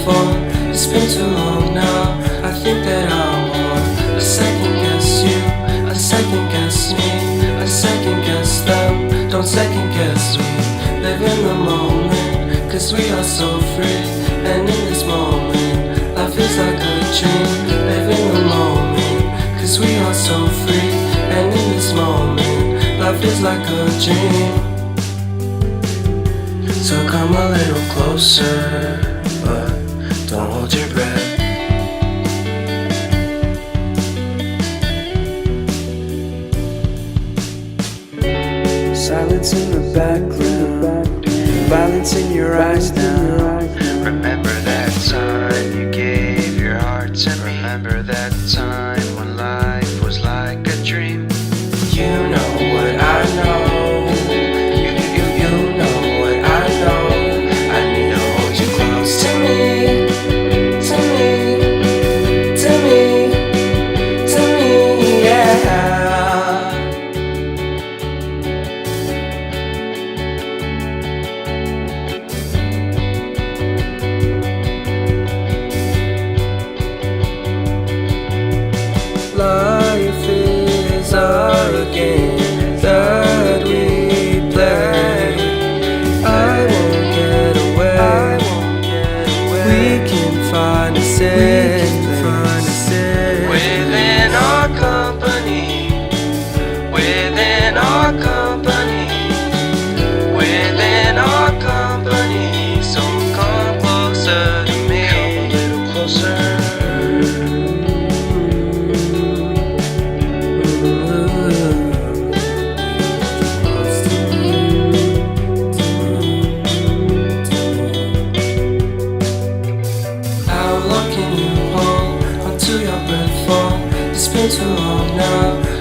before. It's been too long now. I think that I want. I second guess you, I second guess me, I second guess them. Don't second guess me. Live in the moment, cause we are so free. And in this moment, life is like a dream. Live in the moment, cause we are so free. And in this moment, life is like a dream. So come a little closer, but don't hold your breath. Silence in the background, violence in your eyes now. Remember that time you gave your heart to me. Remember that time when life was like a dream. You know what I know. You know what I know. I need to hold you close to me, to me, to me, to me, yeah. Life is a game that we play. I won't get away. We can find a safe place Within our company, within our company, within our company. So come closer to me, come a little closer. How long can you hold onto your breath for? It's been too long now.